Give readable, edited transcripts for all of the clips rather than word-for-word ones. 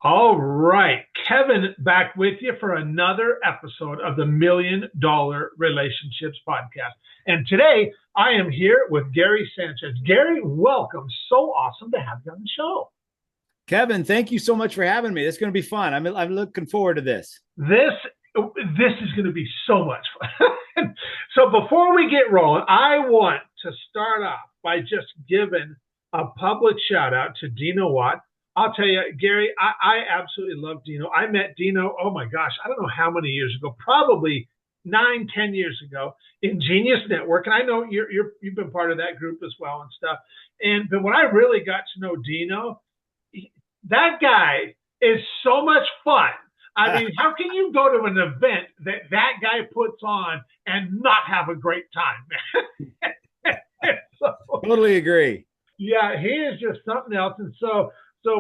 All right, Kevin back with you for another episode of the $1 Million Relationships Podcast. And today I am here with Gary Sanchez. Gary, welcome. So awesome to have you on the show. Kevin, thank you so much for having me. It's going to be fun. I'm looking forward to this. This is going to be so much fun. So before we get rolling, I want to start off by just giving a public shout out to Dino Watt. I'll tell you, Gary, I absolutely love Dino. I met Dino, oh my gosh, I don't know how many years ago, probably 9-10 years ago in Genius Network. And I know you've been part of that group as well and stuff. But when I really got to know Dino, that guy is so much fun. I mean, how can you go to an event that guy puts on and not have a great time? So, totally agree. Yeah, he is just something else. And so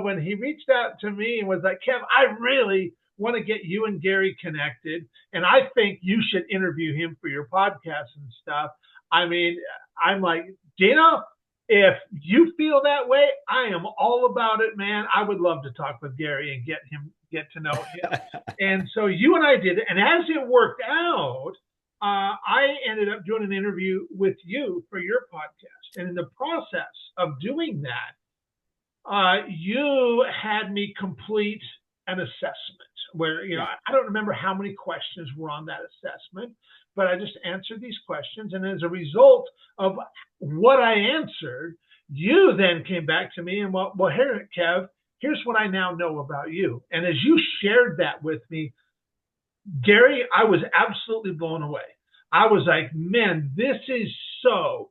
when he reached out to me and was like, Kev, I really want to get you and Gary connected, and I think you should interview him for your podcast and stuff. I mean, I'm like, Dino, if you feel that way, I am all about it, man. I would love to talk with Gary and get to know him. And so you and I did it. And as it worked out, I ended up doing an interview with you for your podcast. And in the process of doing that, you had me complete an assessment where, I don't remember how many questions were on that assessment, but I just answered these questions. And as a result of what I answered, you then came back to me and, well, here, Kev, here's what I now know about you. And as you shared that with me, Gary, I was absolutely blown away. I was like, man, this is so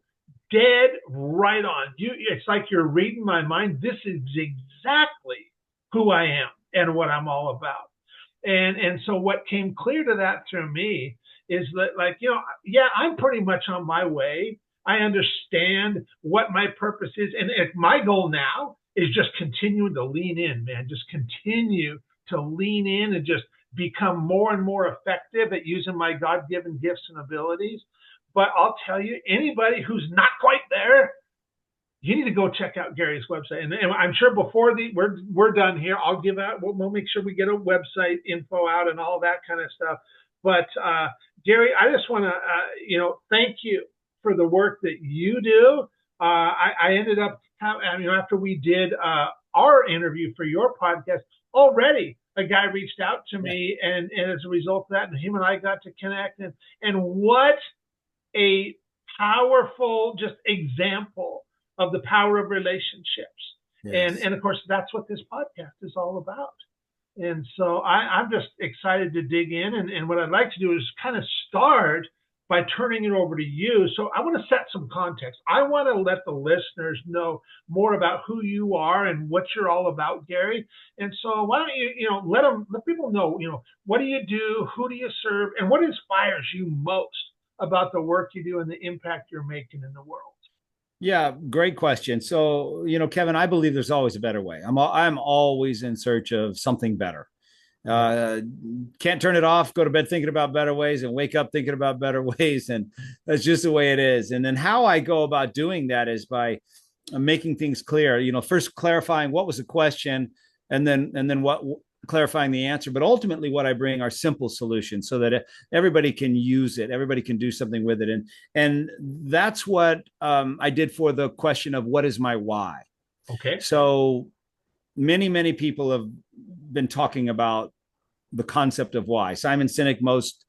dead right on. It's like you're reading my mind. This is exactly who I am and what I'm all about. And so what came clear to that through me is that, like, I'm pretty much on my way. I understand what my purpose is. And if my goal now is just continuing to lean in, man, just continue to lean in and just become more and more effective at using my God-given gifts and abilities. But I'll tell you, anybody who's not quite there, you need to go check out Gary's website. And I'm sure before we're done here, I'll give out, we'll make sure we get a website info out and all that kind of stuff. But Gary, I just want to, thank you for the work that you do. I ended up, after we did our interview for your podcast, already a guy reached out to me, and as a result of that, and him and I got to connect. And what a powerful just example of the power of relationships. Yes. And of course, that's what this podcast is all about. And so I'm just excited to dig in. And what I'd like to do is kind of start by turning it over to you. So I want to set some context. I want to let the listeners know more about who you are and what you're all about, Gary. And so why don't you, let people know, what do you do? Who do you serve? And what inspires you most about the work you do and the impact you're making in the world? Yeah, great question. So, Kevin, I believe there's always a better way. I'm always in search of something better. Can't turn it off, go to bed thinking about better ways and wake up thinking about better ways. And that's just the way it is. And then how I go about doing that is by making things clear, first clarifying what was the question and then what clarifying the answer. But ultimately what I bring are simple solutions so that everybody can use it. Everybody can do something with it. And that's what I did for the question of what is my why? Okay. So many people have been talking about the concept of why. Simon Sinek most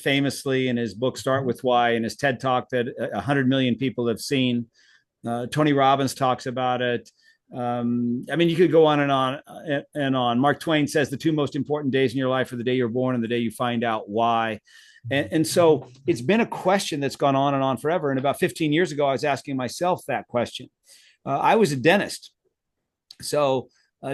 famously in his book, Start With Why, and his TED Talk that 100 million people have seen. Tony Robbins talks about it. You could go on and on. Mark Twain says the two most important days in your life are the day you're born and the day you find out why. And so it's been a question that's gone on and on forever. And about 15 years ago, I was asking myself that question. I was a dentist. So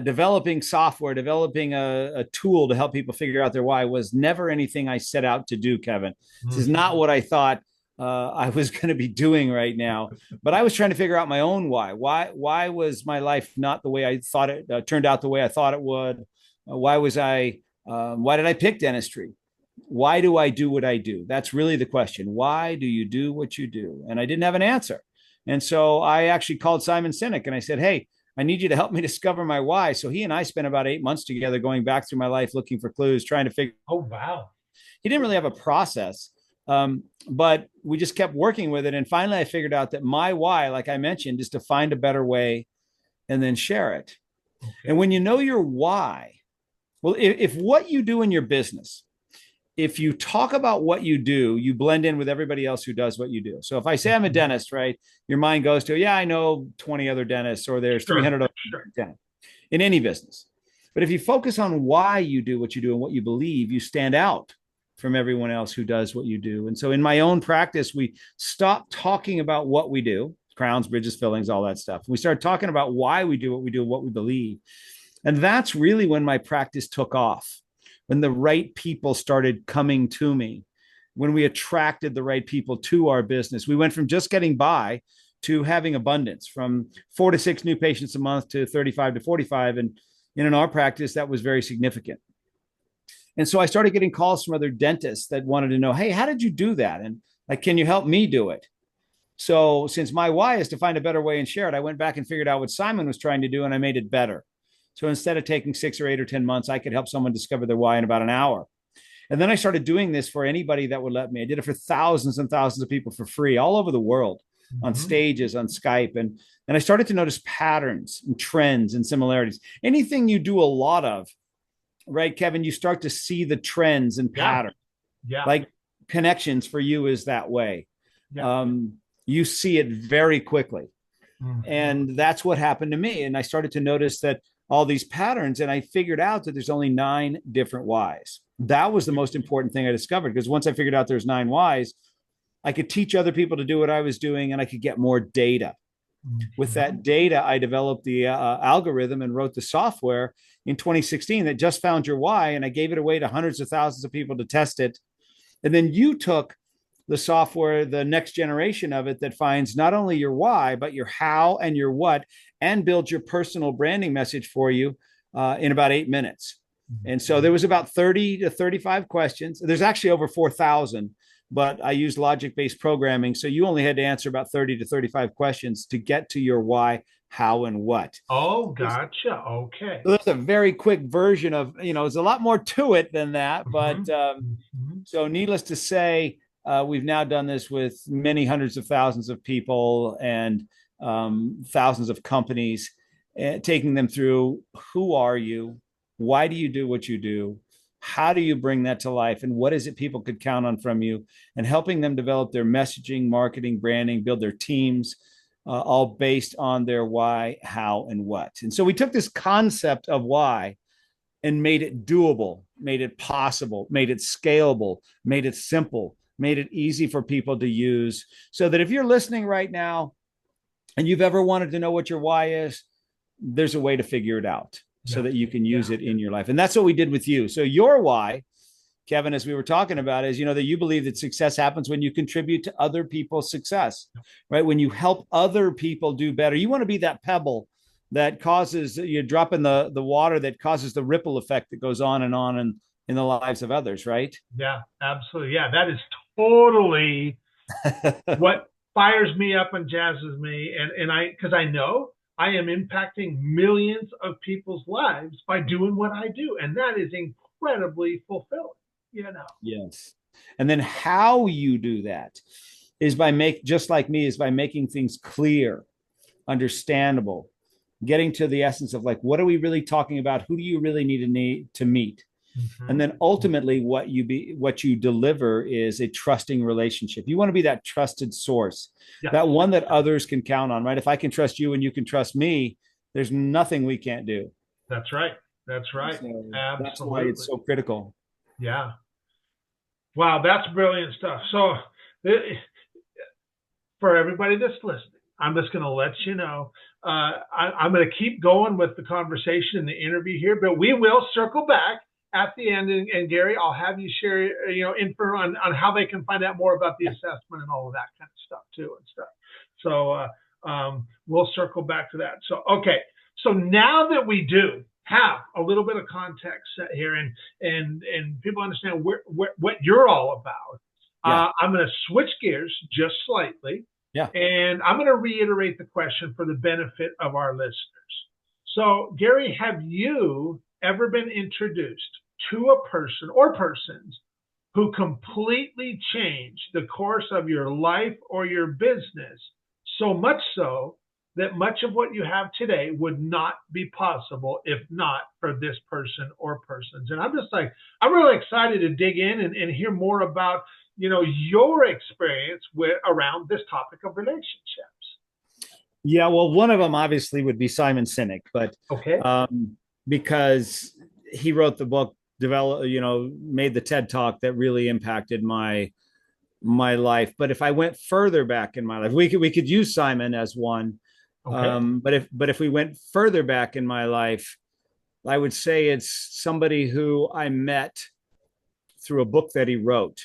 developing software, developing a tool to help people figure out their why was never anything I set out to do, Kevin. This is not what I thought I was going to be doing right now, but I was trying to figure out my own why. Why was my life not the way I thought it turned out the way I thought it would? Why did I pick dentistry? Why do I do what I do? That's really the question. Why do you do what you do? And I didn't have an answer. And so I actually called Simon Sinek and I said, hey, I need you to help me discover my why. So he and I spent about 8 months together going back through my life, looking for clues, trying to figure. Oh, wow. He didn't really have a process, but we just kept working with it. And finally, I figured out that my why, like I mentioned, is to find a better way and then share it. Okay. And when you know your why, well, if what you do in your business, if you talk about what you do, you blend in with everybody else who does what you do. So if I say I'm a dentist, right, your mind goes to, yeah, I know 20 other dentists, or there's 300 other dentists in any business. But if you focus on why you do what you do and what you believe, you stand out from everyone else who does what you do. And so in my own practice, we stop talking about what we do, crowns, bridges, fillings, all that stuff. We start talking about why we do what we do, what we believe. And that's really when my practice took off, when the right people started coming to me, when we attracted the right people to our business. We went from just getting by to having abundance, from 4 to 6 new patients a month to 35 to 45. And in our practice, that was very significant. And so I started getting calls from other dentists that wanted to know, hey, how did you do that? And like, can you help me do it? So since my why is to find a better way and share it, I went back and figured out what Simon was trying to do, and I made it better. So instead of taking 6 or 8 or 10 months, I could help someone discover their why in about an hour. And then I started doing this for anybody that would let me. I did it for thousands and thousands of people for free all over the world, on stages, on Skype. And I started to notice patterns and trends and similarities. Anything you do a lot of, right, Kevin, you start to see the trends and patterns. Yeah. Like connections for you is that way. Yeah. You see it very quickly. And that's what happened to me. And I started to notice that all these patterns, and I figured out that there's only 9 different whys. That was the most important thing I discovered, because once I figured out there's 9 whys, I could teach other people to do what I was doing, and I could get more data. With that data, I developed the algorithm and wrote the software in 2016 that just found your why, and I gave it away to hundreds of thousands of people to test it. And then you took the software, the next generation of it, that finds not only your why, but your how and your what, and builds your personal branding message for you in about 8 minutes. And so there was about 30 to 35 questions. There's actually over 4,000, but I used logic-based programming. So you only had to answer about 30 to 35 questions to get to your why, how, and what. Oh, gotcha. Okay. So that's a very quick version of, there's a lot more to it than that. But so needless to say, we've now done this with many hundreds of thousands of people and thousands of companies, taking them through, who are you? Why do you do what you do? How do you bring that to life? And what is it people could count on from you? And helping them develop their messaging, marketing, branding, build their teams, all based on their why, how, and what. And so we took this concept of why and made it doable, made it possible, made it scalable, made it simple, made it easy for people to use, so that if you're listening right now and you've ever wanted to know what your why is, there's a way to figure it out so that you can use it in your life. And that's what we did with you. So your why, Kevin, as we were talking about, is, that you believe that success happens when you contribute to other people's success, right? When you help other people do better. You want to be that pebble that causes, you drop in the water that causes the ripple effect that goes on in the lives of others, right? Yeah, absolutely. Yeah, that is totally what fires me up and jazzes me. And because I know I am impacting millions of people's lives by doing what I do. And that is incredibly fulfilling, Yes. And then how you do that is just like me, is by making things clear, understandable, getting to the essence of, like, what are we really talking about? Who do you really need to meet? And then ultimately what you deliver is a trusting relationship. You want to be that trusted source, that one that others can count on, right? If I can trust you and you can trust me, there's nothing we can't do. That's right. That's right. So absolutely. That's why it's so critical. Yeah. Wow, that's brilliant stuff. So for everybody that's listening, I'm just going to let you know, I'm going to keep going with the conversation and the interview here, but we will circle back at the end. And Gary, I'll have you share, info on how they can find out more about the assessment and all of that kind of stuff too and stuff. So we'll circle back to that. So, okay. So now that we do have a little bit of context set here and people understand what you're all about, I'm going to switch gears just slightly. Yeah. And I'm going to reiterate the question for the benefit of our listeners. So, Gary, have you ever been introduced to a person or persons who completely changed the course of your life or your business, so much so that much of what you have today would not be possible if not for this person or persons? And I'm just like, I'm really excited to dig in and hear more about, your experience with around this topic of relationships. Yeah, well, one of them obviously would be Simon Sinek, but Okay. because he wrote the book, made the TED Talk that really impacted my life. But if I went further back in my life, we could use Simon as one. Okay. But if we went further back in my life, I would say it's somebody who I met through a book that he wrote.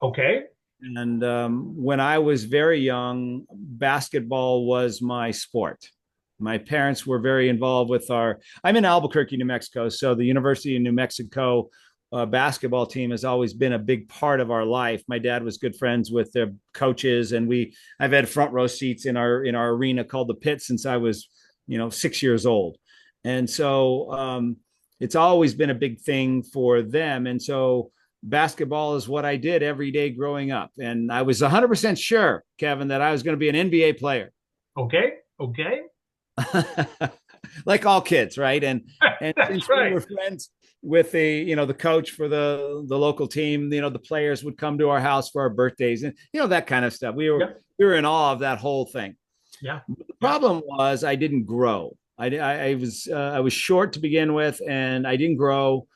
Okay. And when I was very young, basketball was my sport. My parents were very involved with I'm in Albuquerque, New Mexico. So the University of New Mexico basketball team has always been a big part of our life. My dad was good friends with their coaches, and I've had front row seats in our arena called the Pit since I was, 6 years old. And so it's always been a big thing for them. And so basketball is what I did every day growing up. And I was 100% sure, Kevin, that I was going to be an NBA player. Okay. Okay. Like all kids, right? And That's since we right. were friends with the coach for the local team, the players would come to our house for our birthdays and that kind of stuff. We were Yep. we were in awe of that whole thing. Yeah. But the problem was I didn't grow. I was short to begin with, and I didn't grow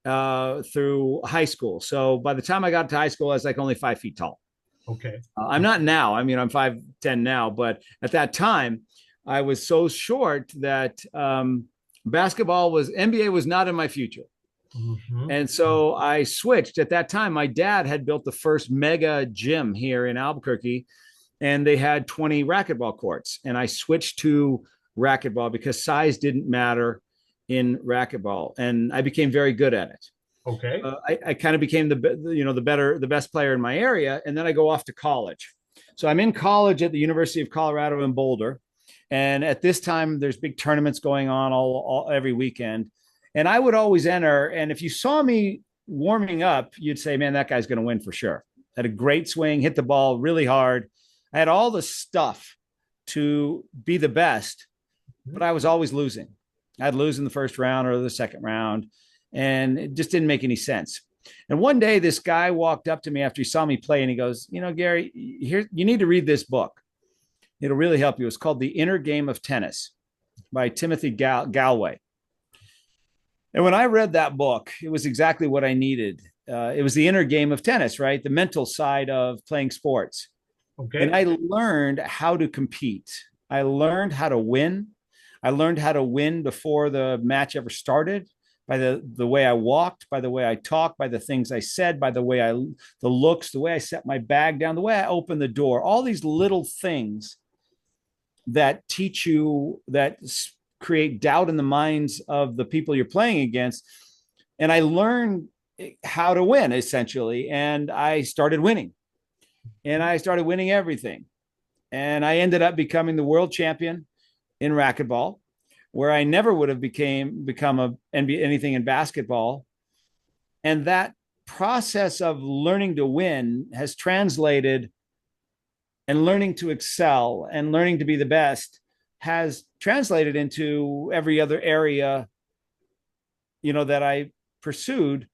through high school. So by the time I got to high school, I was like only 5 feet tall. Okay. I'm not now. I mean, I'm 5'10" now, but at that time, I was so short that NBA was not in my future. Mm-hmm. And so I switched. At that time, my dad had built the first mega gym here in Albuquerque, and they had 20 racquetball courts. And I switched to racquetball because size didn't matter in racquetball, and I became very good at it. Okay. I kind of became the best player in my area, and then I go off to college. So I'm in college at the University of Colorado in Boulder, and at this time there's big tournaments going on every weekend, and I would always enter. And if you saw me warming up, you'd say, "Man, that guy's going to win for sure." Had a great swing, hit the ball really hard. I had all the stuff to be the best, but I was always losing. I'd lose in the first round or the second round, and it just didn't make any sense. And one day, this guy walked up to me after he saw me play, and he goes, "Gary, here, you need to read this book. It'll really help you." It's called The Inner Game of Tennis by Timothy Galway. And when I read that book, it was exactly what I needed. It was the inner game of tennis, right? The mental side of playing sports. Okay. And I learned how to compete. I learned how to win. I learned how to win before the match ever started, by the way I walked, by the way I talked, by the things I said, by the way the looks, the way I set my bag down, the way I opened the door, all these little things that teach you, that create doubt in the minds of the people you're playing against. And I learned how to win, essentially. And I started winning. And I started winning everything. And I ended up becoming the world champion in racquetball, where I never would have become anything in basketball. And that process of learning to win has translated, and learning to excel and learning to be the best has translated into every other area, that I pursued.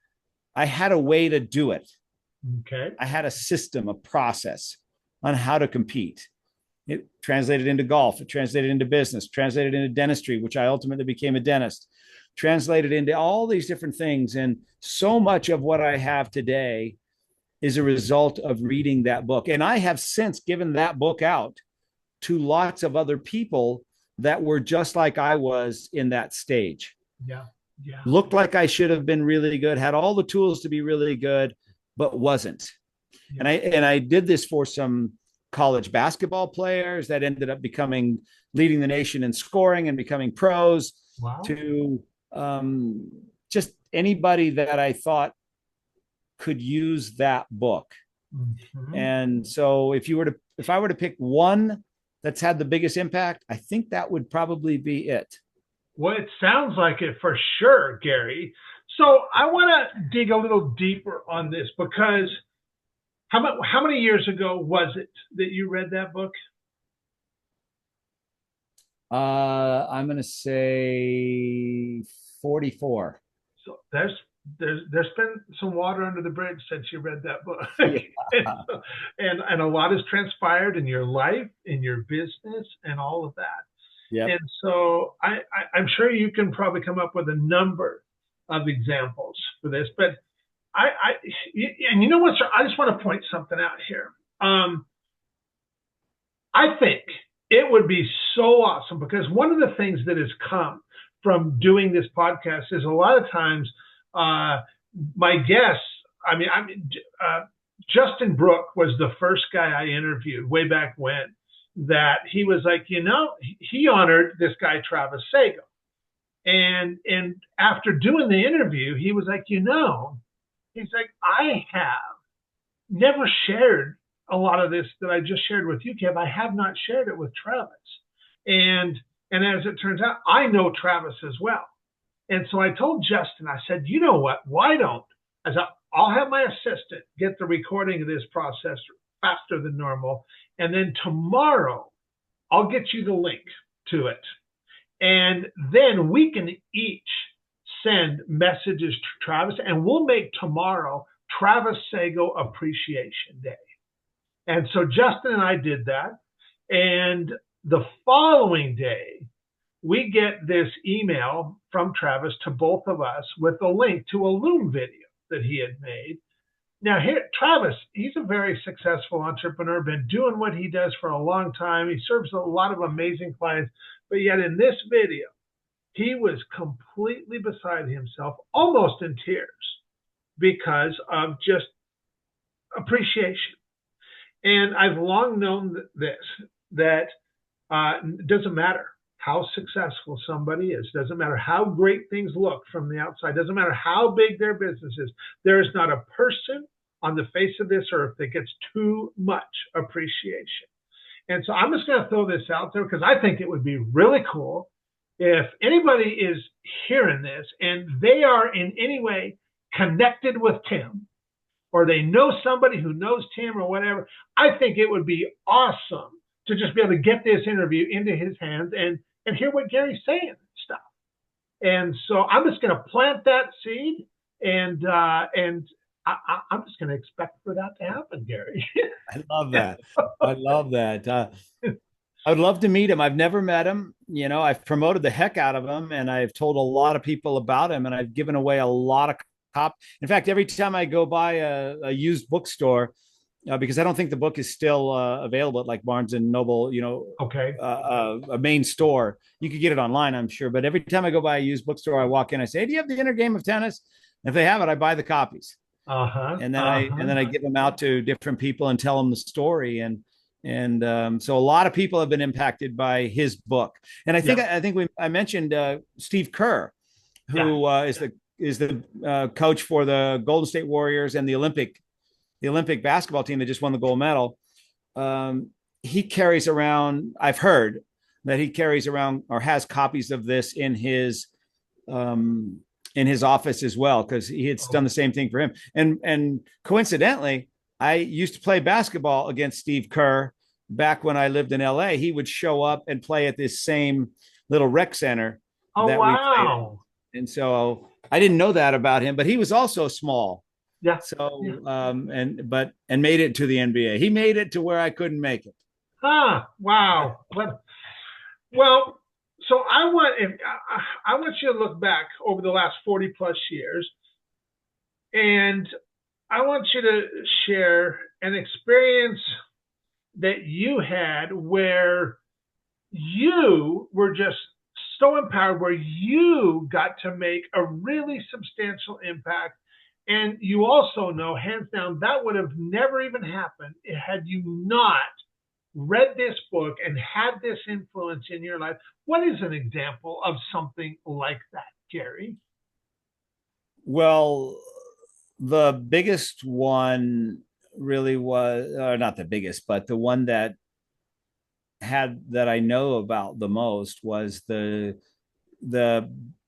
I had a way to do it. Okay. I had a system, a process on how to compete. It translated into golf. It translated into business, translated into dentistry, which I ultimately became a dentist, translated into all these different things. And so much of what I have today is a result of reading that book. And I have since given that book out to lots of other people that were just like I was in that stage. Yeah. Yeah. Looked like I should have been really good, had all the tools to be really good, but wasn't. Yeah. And I did this for some college basketball players that ended up leading the nation in scoring and becoming pros. Wow. To just anybody that I thought could use that book. Mhm. And so if I were to pick one that's had the biggest impact, I think that would probably be it. Well, it sounds like it for sure, Gary. So I want to dig a little deeper on this because how many years ago was it that you read that book? I'm going to say 44. So there's been some water under the bridge since you read that book. Yeah. And a lot has transpired in your life, in your business, and all of that. Yep. And so I'm sure you can probably come up with a number of examples for this, but I and you know what, sir, I just want to point something out here. I think it would be so awesome because one of the things that has come from doing this podcast is a lot of times uh, my guests. Justin Brooke was the first guy I interviewed way back when. That he was like, he honored this guy Travis Sago, and after doing the interview, he was like, he's like, I have never shared a lot of this that I just shared with you, Kev. I have not shared it with Travis. And and as it turns out, I know Travis as well. And so I told Justin, I said, you know what? Why don't I said, I'll have my assistant get the recording of this process faster than normal. And then tomorrow I'll get you the link to it. And then we can each send messages to Travis, and we'll make tomorrow Travis Sago Appreciation Day. And so Justin and I did that. And the following day, we get this email from Travis to both of us with a link to a Loom video that he had made. Now, here, Travis, he's a very successful entrepreneur, been doing what he does for a long time. He serves a lot of amazing clients. But yet in this video, he was completely beside himself, almost in tears, because of just appreciation. And I've long known that it doesn't matter how successful somebody is, doesn't matter how great things look from the outside, doesn't matter how big their business is, there is not a person on the face of this earth that gets too much appreciation. And so I'm just going to throw this out there because I think it would be really cool if anybody is hearing this and they are in any way connected with Tim, or they know somebody who knows Tim or whatever. I think it would be awesome to just be able to get this interview into his hands and hear what Gary's saying and stuff. And so I'm just going to plant that seed, and I'm just going to expect for that to happen, Gary. I love that. I love that. I would love to meet him. I've never met him. I've promoted the heck out of him, and I've told a lot of people about him, and I've given away a lot of cop. In fact, every time I go by a used bookstore, because I don't think the book is still available at like Barnes and Noble, Okay. A main store. You could get it online, I'm sure. But every time I go by a used bookstore, I walk in, I say, hey, do you have the Inner Game of Tennis? And if they have it, I buy the copies. And then I give them out to different people and tell them the story. And so a lot of people have been impacted by his book. And I think I mentioned Steve Kerr, who is the coach for the Golden State Warriors and the Olympic basketball team that just won the gold medal. He carries around, I've heard that he carries around or has copies of this in his office as well, because he had done the same thing for him. And coincidentally, I used to play basketball against Steve Kerr back when I lived in LA. He would show up and play at this same little rec center. Oh, wow. And so I didn't know that about him, but he was also small. Yeah. So, and made it to the NBA. He made it to where I couldn't make it. Wow. Well, so I want you to look back over the last 40 plus years, and I want you to share an experience that you had where you were just so empowered, where you got to make a really substantial impact. And you also know, hands down, that would have never even happened had you not read this book and had this influence in your life. What is an example of something like that, Gary? Well, the biggest one really was, not the biggest, but the one that I know about the most was the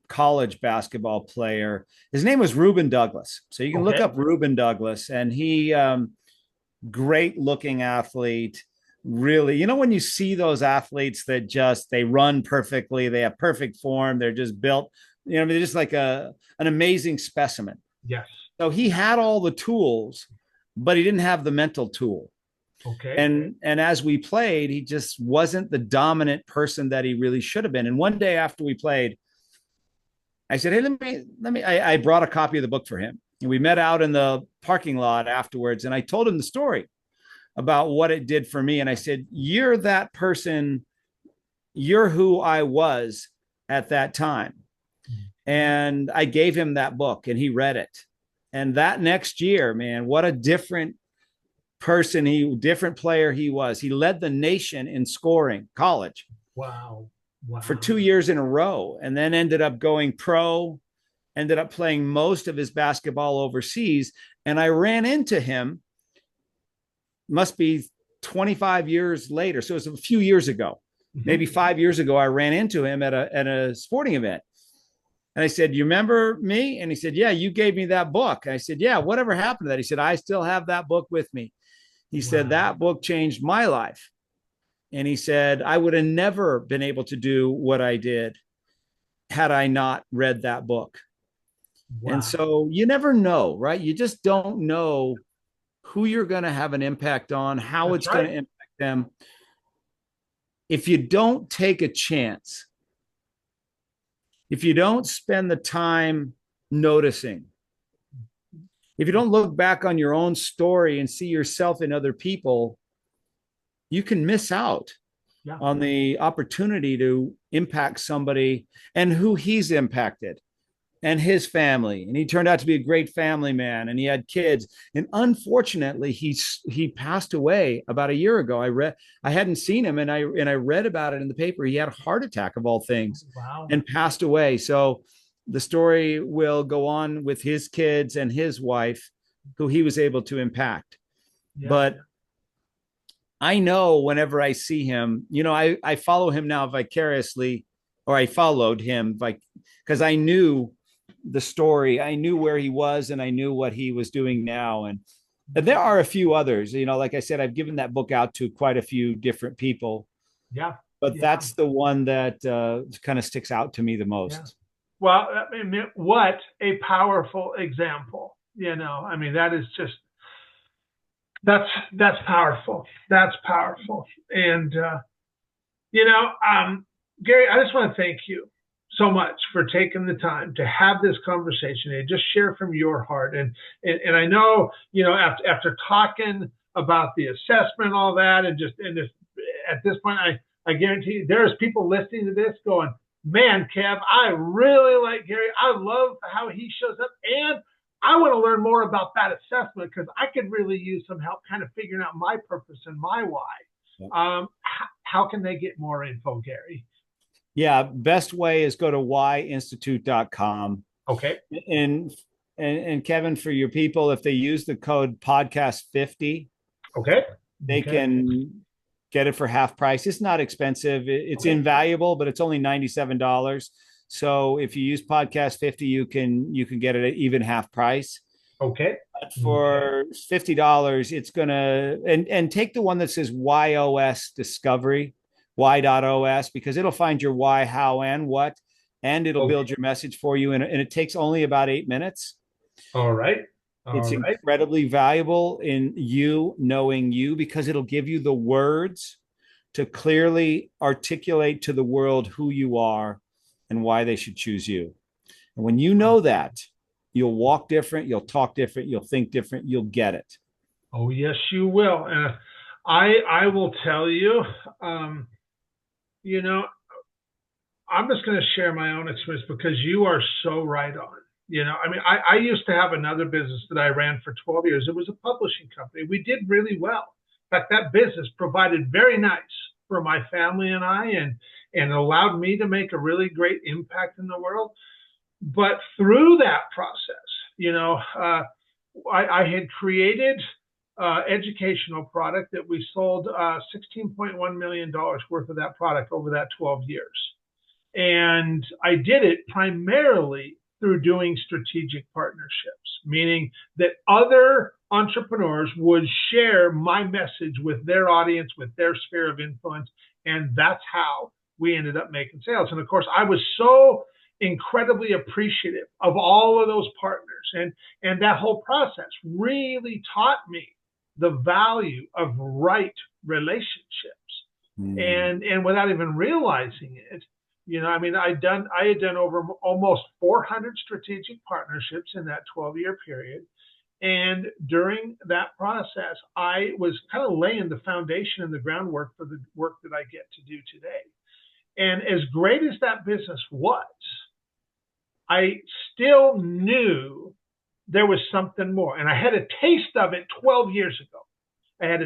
college basketball player. His name was Reuben Douglas. So you can look Okay. up Reuben Douglas, and he great looking athlete. Really, when you see those athletes that just they run perfectly, they have perfect form, they're just built, they're just like an amazing specimen. Yes. So he had all the tools, but he didn't have the mental tool. Okay. And as we played, he just wasn't the dominant person that he really should have been. And one day after we played, I said, "Hey, let me." I brought a copy of the book for him, and we met out in the parking lot afterwards. And I told him the story about what it did for me. And I said, "You're that person. You're who I was at that time." And I gave him that book, and he read it. And that next year, man, what a different different player he was. He led the nation in scoring college. Wow. Wow. For 2 years in a row, and then ended up going pro, ended up playing most of his basketball overseas. And I ran into him, must be 25 years later. So it was a few years ago, maybe 5 years ago, I ran into him at a sporting event. And I said, "You remember me?" And he said, "Yeah, you gave me that book." And I said, "Yeah, whatever happened to that?" He said, "I still have that book with me." He said, "That book changed my life." And he said, "I would have never been able to do what I did had I not read that book." Wow. And so you never know, right? You just don't know who you're going to have an impact on, how it's going to impact them. If you don't take a chance, if you don't spend the time noticing, if you don't look back on your own story and see yourself in other people, you can miss out on the opportunity to impact somebody and who he's impacted and his family. And he turned out to be a great family man, and he had kids. And unfortunately, he passed away about a year ago. I hadn't seen him, and I read about it in the paper. He had a heart attack of all things. Wow. And passed away. So the story will go on with his kids and his wife, who he was able to impact. But I know whenever I see him, I follow him now vicariously, or I followed him because I knew the story. I knew where he was, and I knew what he was doing now. And there are a few others, like I said, I've given that book out to quite a few different people. Yeah. But that's the one that kind of sticks out to me the most. Yeah. Well, I mean, what a powerful example. I mean, that is just, that's powerful. That's powerful. And, Gary, I just want to thank you so much for taking the time to have this conversation and just share from your heart. And I know, after talking about the assessment and all that, and at this point, I guarantee you there's people listening to this going, "Man, Kev, I really like Gary. I love how he shows up. And I want to learn more about that assessment because I could really use some help kind of figuring out my purpose and my why." Yep. How can they get more info, Gary? Yeah, best way is go to whyinstitute.com. Okay. And Kevin, for your people, if they use the code podcast50, okay, they can get it for half price. It's not expensive. It's invaluable, but it's only $97. So if you use podcast50, you can get it at even half price. Okay. But for $50, it's gonna and take the one that says YOS Discovery, y.os, because it'll find your why, how, and what, and it'll build your message for you. And it takes only about 8 minutes. All right. It's incredibly valuable in you knowing you, because it'll give you the words to clearly articulate to the world who you are and why they should choose you. And when you know that, you'll walk different, you'll talk different, you'll think different, you'll get it. Oh, yes, you will. And I will tell you, I'm just going to share my own experience because you are so right on. I mean, I used to have another business that I ran for 12 years. It was a publishing company. We did really well. In fact, that business provided very nice for my family and I, and allowed me to make a really great impact in the world. But through that process, I had created educational product that we sold $16.1 million worth of that product over that 12 years. And I did it primarily through doing strategic partnerships, meaning that other entrepreneurs would share my message with their audience, with their sphere of influence. And that's how we ended up making sales. And of course, I was so incredibly appreciative of all of those partners. And that whole process really taught me the value of right relationships. And without even realizing it, I had done over almost 400 strategic partnerships in that 12-year period. And during that process, I was kind of laying the foundation and the groundwork for the work that I get to do today. And as great as that business was, I still knew there was something more. And I had a taste of it 12 years ago. I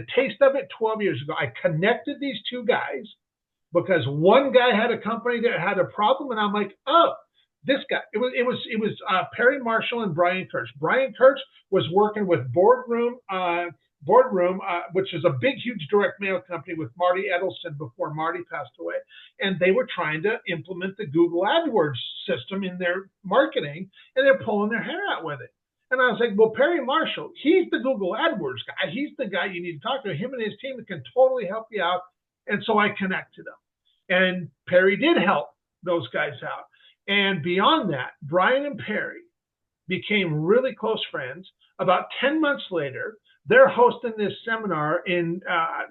connected these two guys because one guy had a company that had a problem. And I'm like, oh, this guy. It was Perry Marshall and Brian Kurtz. Brian Kurtz was working with Boardroom, which is a big, huge direct mail company with Marty Edelson before Marty passed away. And they were trying to implement the Google AdWords system in their marketing, and they're pulling their hair out with it. And I was like, well, Perry Marshall, he's the Google AdWords guy. He's the guy you need to talk to. Him and his team can totally help you out. And so I connected them. And Perry did help those guys out. And beyond that, Brian and Perry became really close friends. About 10 months later, they're hosting this seminar in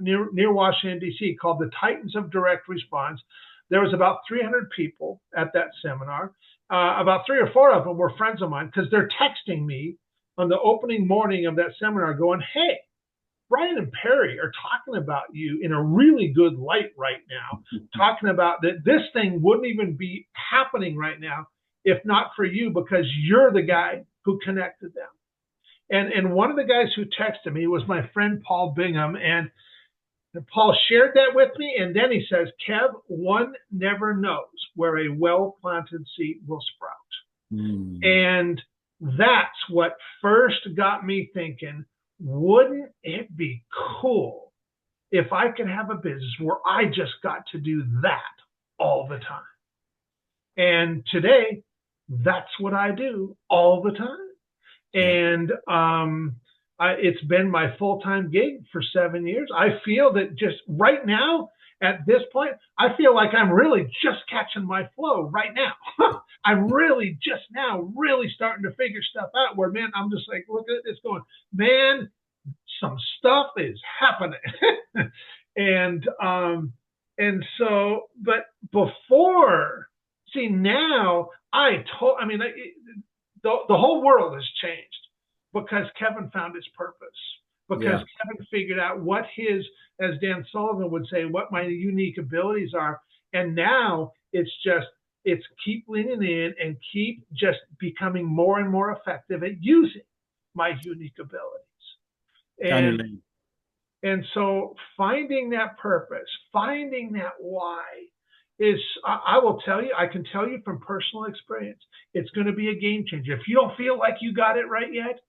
near Washington, D.C. called the Titans of Direct Response. There was about 300 people at that seminar. About 3 or 4 of them were friends of mine because they're texting me on the opening morning of that seminar going, hey, Brian and Perry are talking about you in a really good light right now, talking about that this thing wouldn't even be happening right now if not for you, because you're the guy who connected them. And one of the guys who texted me was my friend Paul Bingham, and Paul shared that with me. And then he says, Kev, one never knows where a well-planted seed will sprout. And that's what first got me thinking, wouldn't it be cool if I could have a business where I just got to do that all the time? And today, that's what I do all the time. And it's been my full-time gig for 7 years. I feel that just right now, at this point, I feel like I'm really just catching my flow right now. I'm really just now really starting to figure stuff out where, man, I'm just like, look at this going, man, some stuff is happening. And so, but before, see, now the whole world has changed because Kevin found his purpose, because Kevin figured out what his, as Dan Sullivan would say, what my unique abilities are. And now it's keep leaning in and keep just becoming more and more effective at using my unique abilities. And so finding that purpose, finding that why is, I will tell you, I can tell you from personal experience, it's going to be a game changer. If you don't feel like you got it right yet,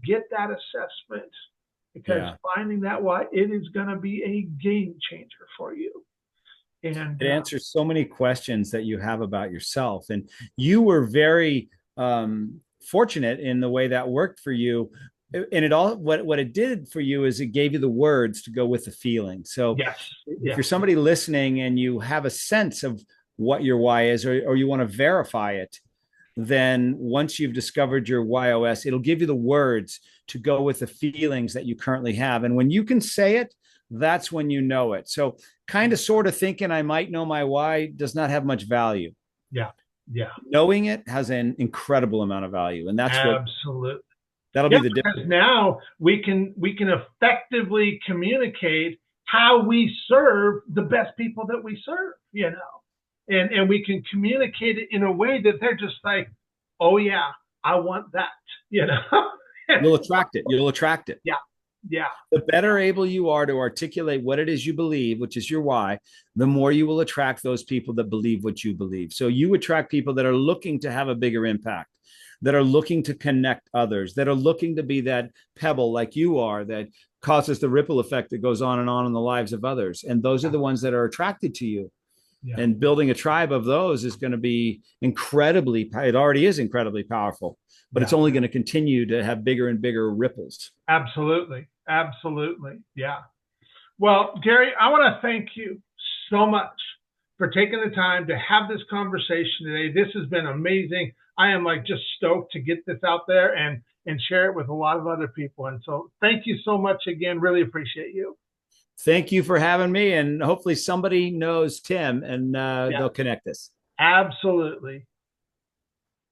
get that assessment, because finding that why, it is going to be a game changer for you. And it answers so many questions that you have about yourself. And you were very fortunate in the way that worked for you. And what it did for you is it gave you the words to go with the feeling. So if you're somebody listening and you have a sense of what your why is, or you want to verify it, then once you've discovered your YOS, it'll give you the words to go with the feelings that you currently have. And when you can say it, that's when you know it. So kind of sort of thinking I might know my why does not have much value. Knowing it has an incredible amount of value. And that's absolutely. That'll be the difference. Because now we can effectively communicate how we serve the best people that we serve, and we can communicate it in a way that they're just like, oh yeah, I want that, You'll attract it. Yeah. The better able you are to articulate what it is you believe, which is your why, the more you will attract those people that believe what you believe. So you attract people that are looking to have a bigger impact. that are looking to connect others, that are looking to be that pebble like you are, that causes the ripple effect that goes on in the lives of others. And those are the ones that are attracted to you. Yeah. And building a tribe of those is going to be incredibly, it already is incredibly powerful, but it's only going to continue to have bigger and bigger ripples. Absolutely. Absolutely. Yeah. Well, Gary, I want to thank you so much for taking the time to have this conversation today. This has been amazing. I am like just stoked to get this out there and share it with a lot of other people. And so thank you so much again. Really appreciate you. Thank you for having me. And hopefully somebody knows Tim and they'll connect us. Absolutely.